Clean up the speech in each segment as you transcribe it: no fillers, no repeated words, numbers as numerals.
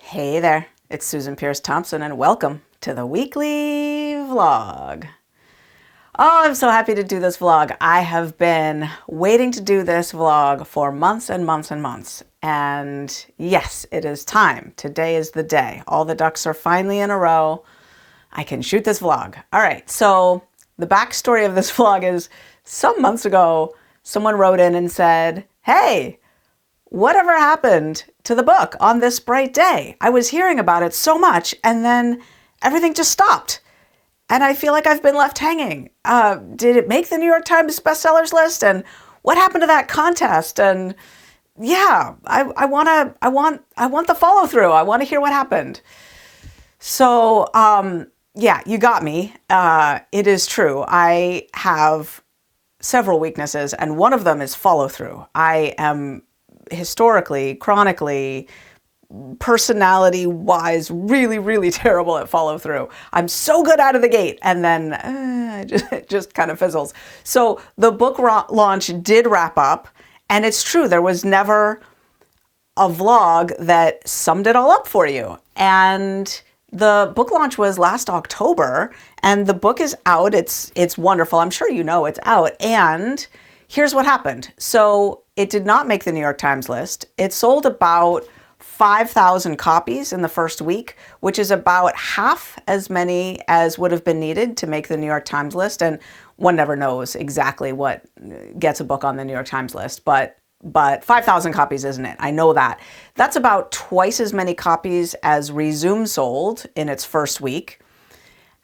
Hey there, it's Susan Pierce Thompson and welcome to the weekly vlog. Oh, I'm so happy to do this vlog. I have been waiting to do this vlog for months and months and months. And yes, it is time. Today is the day. All the ducks are finally in a row. I can shoot this vlog. All right, so the backstory of this vlog is some months ago, someone wrote in and said, hey, whatever happened to the book On This Bright Day? I was hearing about it so much and then everything just stopped. And I feel like I've been left hanging. Did it make the New York Times Bestsellers List? And what happened to that contest? And yeah, I want the follow through. I want to hear what happened. So yeah, you got me. It is true. I have several weaknesses, and one of them is follow through. I am historically, chronically, personality-wise, really terrible at follow-through. I'm so good out of the gate, and then it just kind of fizzles. So the book launch did wrap up, and it's true, there was never a vlog that summed it all up for you. And the book launch was last October, and the book is out. It's wonderful. I'm sure you know it's out. And here's what happened. So it did not make the New York Times list. It sold about 5,000 copies in the first week, which is about half as many as would have been needed to make the New York Times list. And one never knows exactly what gets a book on the New York Times list, but 5,000 copies isn't it? I know that. That's about twice as many copies as REZOOM sold in its first week.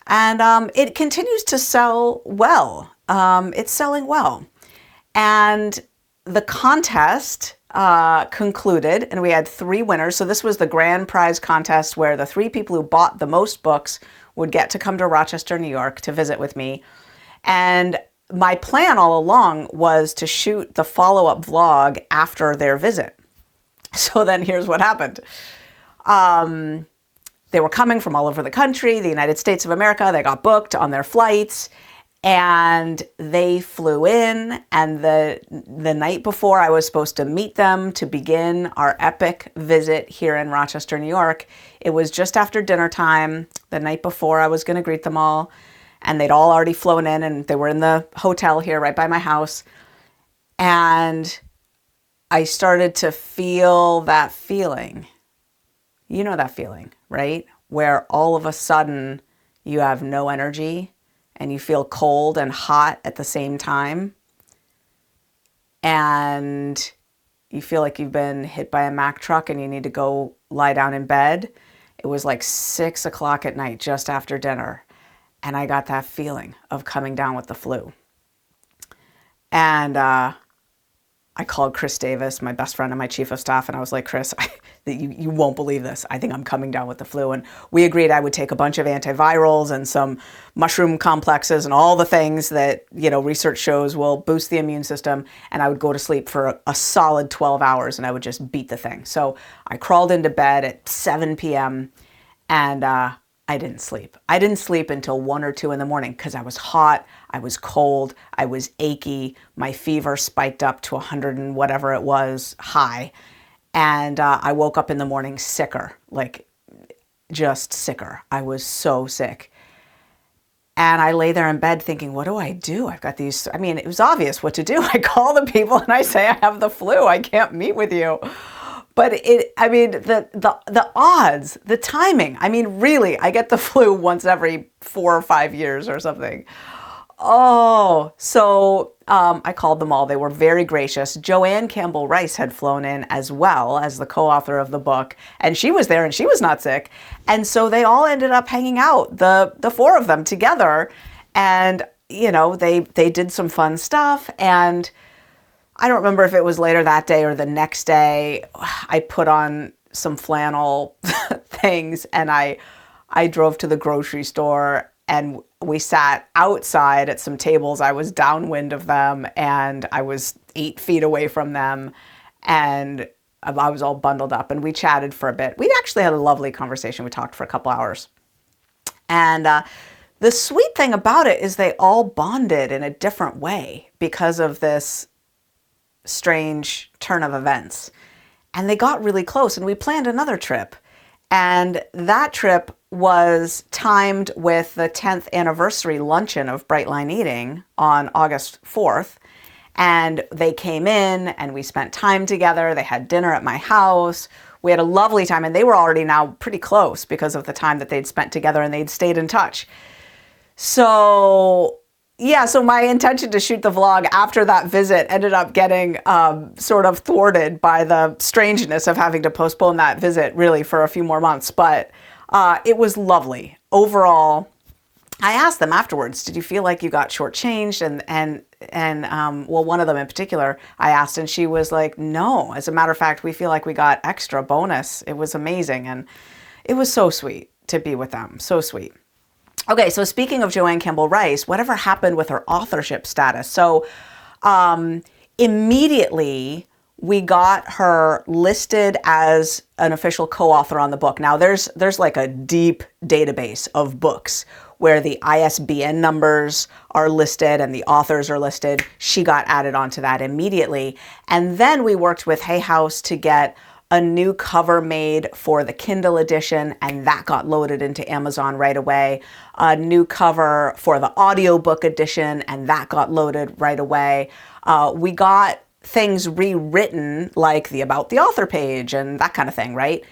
And it continues to sell well. It's selling well. And the contest concluded, and we had 3 winners. So this was the grand prize contest where the 3 people who bought the most books would get to come to Rochester, New York to visit with me. And my plan all along was to shoot the follow-up vlog after their visit. So then here's what happened. They were coming from all over the country, the United States of America. They got booked on their flights. And they flew in, and the night before I was supposed to meet them to begin our epic visit here in Rochester, New York. It was just after dinner time, the night before I was going to greet them all, and they'd all already flown in, and they were in the hotel here right by my house. And I started to feel that feeling. You know that feeling, right? Where all of a sudden you have no energy, and you feel cold and hot at the same time. And you feel like you've been hit by a Mack truck and you need to go lie down in bed. It was like 6 o'clock at night, just after dinner. And I got that feeling of coming down with the flu. And I called Chris Davis, my best friend and my chief of staff, and I was like, Chris, you won't believe this. I think I'm coming down with the flu. And we agreed I would take a bunch of antivirals and some mushroom complexes and all the things that, research shows will boost the immune system. And I would go to sleep for a solid 12 hours and I would just beat the thing. So I crawled into bed at 7 p.m. and I didn't sleep. I didn't sleep until 1 or 2 in the morning because I was hot, I was cold, I was achy, my fever spiked up to 100 and whatever it was high. And I woke up in the morning sicker, like just sicker. I was so sick. And I lay there in bed thinking, what do I do? I've got these, it was obvious what to do. I call the people and I say, I have the flu. I can't meet with you. But the odds, the timing, really, I get the flu once every 4 or 5 years or something. Oh, so I called them all. They were very gracious. JoAnn Campbell-Rice had flown in as well as the co-author of the book, and she was there and she was not sick. And so they all ended up hanging out, the 4 of them together. And, they did some fun stuff. And I don't remember if it was later that day or the next day, I put on some flannel things and I drove to the grocery store and we sat outside at some tables. I was downwind of them and I was 8 feet away from them and I was all bundled up and we chatted for a bit. We actually had a lovely conversation. We talked for a couple hours. And the sweet thing about it is they all bonded in a different way because of this strange turn of events. And they got really close and we planned another trip. And that trip was timed with the 10th anniversary luncheon of Bright Line Eating on August 4th. And they came in and we spent time together. They had dinner at my house. We had a lovely time, and they were already now pretty close because of the time that they'd spent together, and they'd stayed in touch. So yeah, so my intention to shoot the vlog after that visit ended up getting sort of thwarted by the strangeness of having to postpone that visit really for a few more months. But it was lovely. Overall, I asked them afterwards, did you feel like you got shortchanged? And well, one of them in particular, I asked, and she was like, no. As a matter of fact, we feel like we got extra bonus. It was amazing. And it was so sweet to be with them. So sweet. Okay, so speaking of JoAnn Campbell-Rice, whatever happened with her authorship status? So immediately we got her listed as an official co-author on the book. Now there's like a deep database of books where the ISBN numbers are listed and the authors are listed. She got added onto that immediately. And then we worked with Hay House to get a new cover made for the Kindle edition, and that got loaded into Amazon right away. A new cover for the audiobook edition, and that got loaded right away. We got things rewritten, like the About the Author page and that kind of thing, right?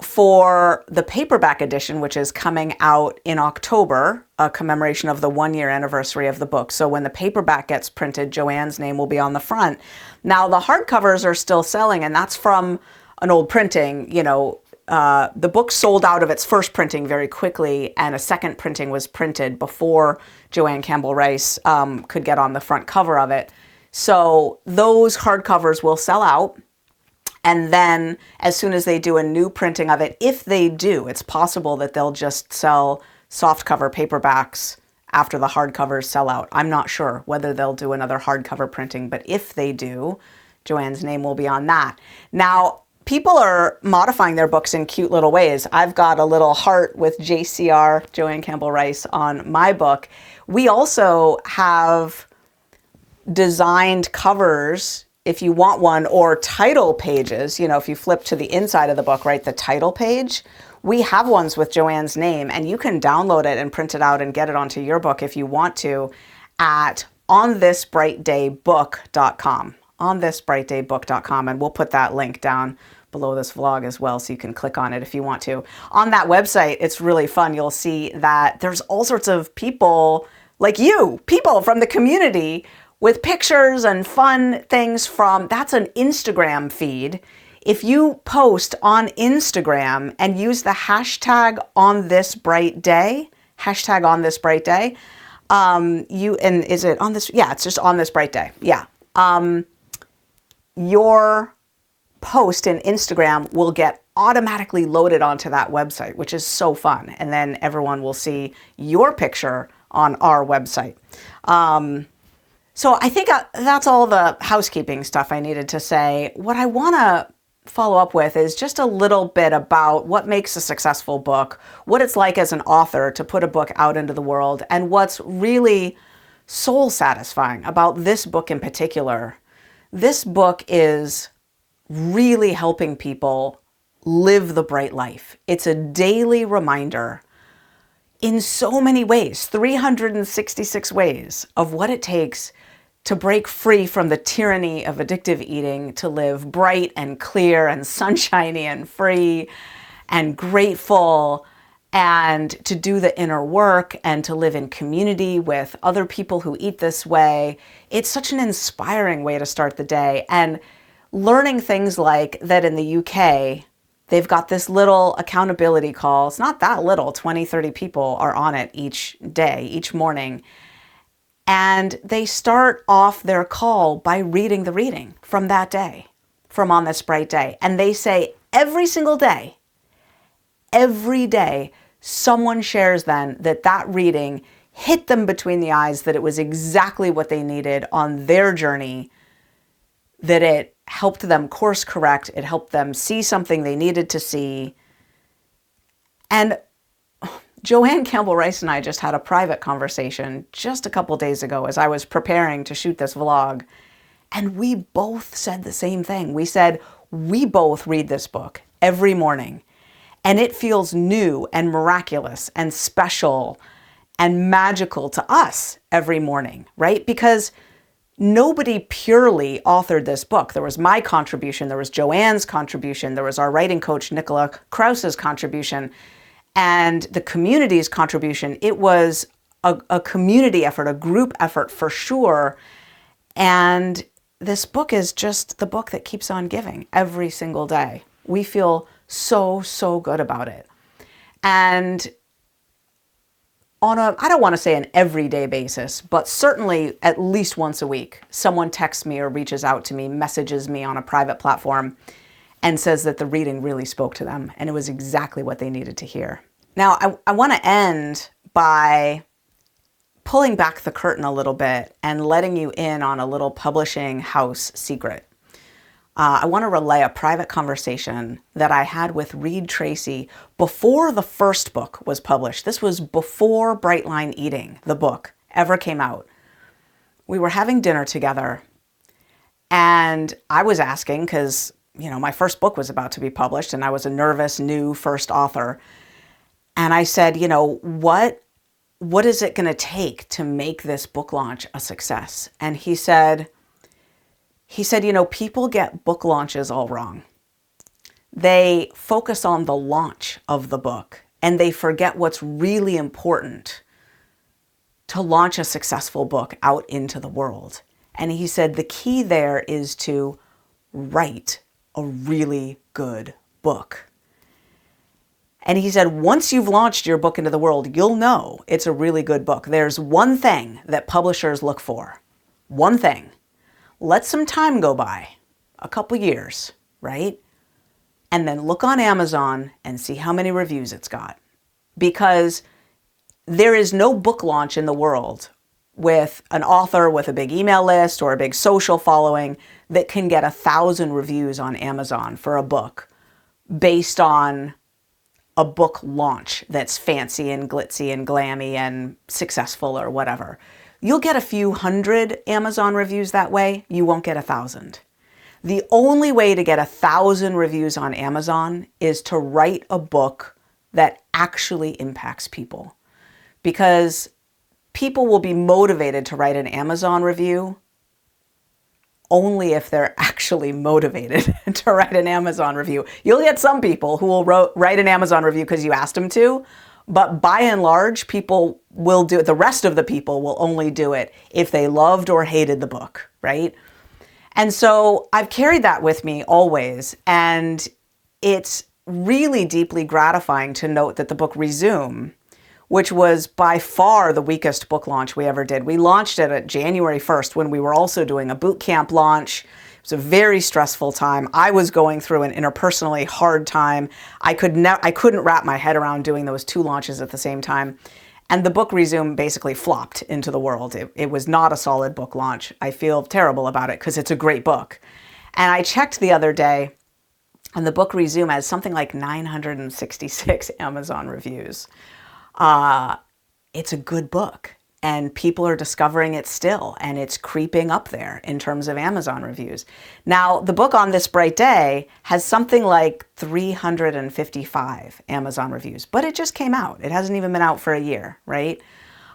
For the paperback edition, which is coming out in October, a commemoration of the 1-year anniversary of the book. So when the paperback gets printed, JoAnn's name will be on the front. Now the hardcovers are still selling, and that's from an old printing. You know, the book sold out of its first printing very quickly, and a second printing was printed before JoAnn Campbell-Rice could get on the front cover of it. So those hardcovers will sell out. And then as soon as they do a new printing of it, if they do, it's possible that they'll just sell softcover paperbacks after the hardcovers sell out. I'm not sure whether they'll do another hardcover printing, but if they do, JoAnn's name will be on that. Now, people are modifying their books in cute little ways. I've got a little heart with JCR, JoAnn Campbell-Rice, on my book. We also have designed covers, if you want one, or title pages. You know, if you flip to the inside of the book, right, the title page, we have ones with JoAnn's name, and you can download it and print it out and get it onto your book if you want to at onthisbrightdaybook.com, onthisbrightdaybook.com, and we'll put that link down below this vlog as well, so you can click on it if you want to. On that website, it's really fun. You'll see that there's all sorts of people like you, people from the community, with pictures and fun things from, that's an Instagram feed. If you post on Instagram and use the hashtag on this bright day, hashtag on this bright day, and is it on this? Yeah, it's just on this bright day. Yeah. Your post in Instagram will get automatically loaded onto that website, which is so fun. And then everyone will see your picture on our website. So I think that's all the housekeeping stuff I needed to say. What I want to follow up with is just a little bit about what makes a successful book, what it's like as an author to put a book out into the world, and what's really soul satisfying about this book in particular. This book is really helping people live the bright life. It's a daily reminder in so many ways, 366 ways, of what it takes to break free from the tyranny of addictive eating, to live bright and clear and sunshiny and free and grateful, and to do the inner work and to live in community with other people who eat this way. It's such an inspiring way to start the day. And learning things like that in the UK, they've got this little accountability call. It's not that little, 20, 30 people are on it each day, each morning. And they start off their call by reading the reading from that day, from On This Bright Day. And they say every single day, every day, someone shares then that that reading hit them between the eyes, that it was exactly what they needed on their journey, that it helped them course correct, it helped them see something they needed to see. And JoAnn Campbell-Rice and I just had a private conversation just a couple days ago as I was preparing to shoot this vlog, and we both said the same thing. We said, we both read this book every morning, And it feels new and miraculous and special and magical to us every morning, right? Because nobody purely authored this book. There was my contribution, there was JoAnn's contribution, there was our writing coach, Nicola Krause's contribution, and the community's contribution. It was a community effort, a group effort for sure. And this book is just the book that keeps on giving every single day. We feel so, so good about it. And on I don't want to say an everyday basis, but certainly at least once a week, someone texts me or reaches out to me, messages me on a private platform and says that the reading really spoke to them and it was exactly what they needed to hear. Now, I want to end by pulling back the curtain a little bit and letting you in on a little publishing house secret. I want to relay a private conversation that I had with Reed Tracy before the first book was published. This was before Bright Line Eating, the book, ever came out. We were having dinner together and I was asking, because, my first book was about to be published and I was a nervous new first author. And I said, what is it going to take to make this book launch a success? And he said, people get book launches all wrong. They focus on the launch of the book and they forget what's really important to launch a successful book out into the world. And he said the key there is to write a really good book. And he said, once you've launched your book into the world, you'll know it's a really good book. There's one thing that publishers look for. One thing. Let some time go by, a couple years, right? And then look on Amazon and see how many reviews it's got. Because there is no book launch in the world with an author with a big email list or a big social following that can get 1,000 reviews on Amazon for a book based on a book launch that's fancy and glitzy and glammy and successful or whatever. You'll get a few hundred Amazon reviews that way. You won't get 1,000. The only way to get 1,000 reviews on Amazon is to write a book that actually impacts people. Because people will be motivated to write an Amazon review only if they're actually motivated to write an Amazon review. You'll get some people who will write an Amazon review because you asked them to, but by and large, people will do it. The rest of the people will only do it if they loved or hated the book, right? And so I've carried that with me always. And it's really deeply gratifying to note that the book REZOOM, which was by far the weakest book launch we ever did. We launched it at January 1st when we were also doing a boot camp launch. It was a very stressful time. I was going through an interpersonally hard time. I couldn't wrap my head around doing those two launches at the same time. And the book REZOOM basically flopped into the world. It was not a solid book launch. I feel terrible about it because it's a great book. And I checked the other day, and the book REZOOM has something like 966 Amazon reviews. It's a good book and people are discovering it still, and it's creeping up there in terms of Amazon reviews. Now, the book On This Bright Day has something like 355 Amazon reviews, but it just came out. It hasn't even been out for a year, right?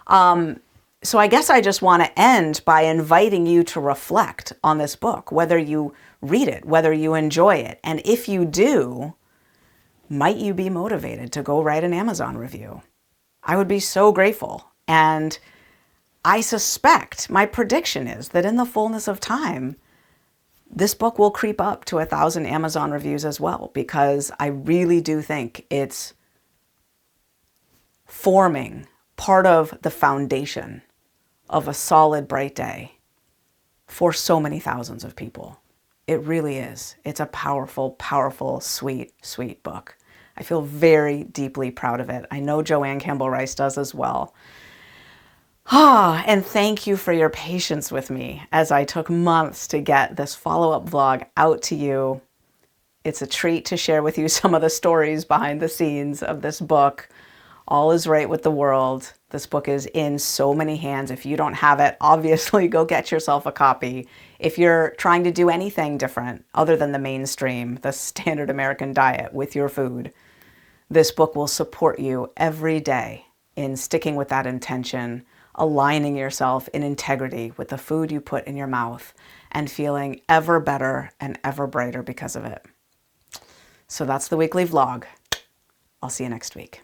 So I guess I just want to end by inviting you to reflect on this book, whether you read it, whether you enjoy it. And if you do, might you be motivated to go write an Amazon review? I would be so grateful. And I suspect, my prediction is that in the fullness of time, this book will creep up to 1,000 Amazon reviews as well, because I really do think it's forming part of the foundation of a solid, bright day for so many thousands of people. It really is. It's a powerful, powerful, sweet, sweet book. I feel very deeply proud of it. I know JoAnn Campbell-Rice does as well. And thank you for your patience with me as I took months to get this follow-up vlog out to you. It's a treat to share with you some of the stories behind the scenes of this book. All is right with the world. This book is in so many hands. If you don't have it, obviously go get yourself a copy. If you're trying to do anything different other than the mainstream, the standard American diet with your food, This book will support you every day in sticking with that intention, aligning yourself in integrity with the food you put in your mouth, and feeling ever better and ever brighter because of it. So that's the weekly vlog. I'll see you next week.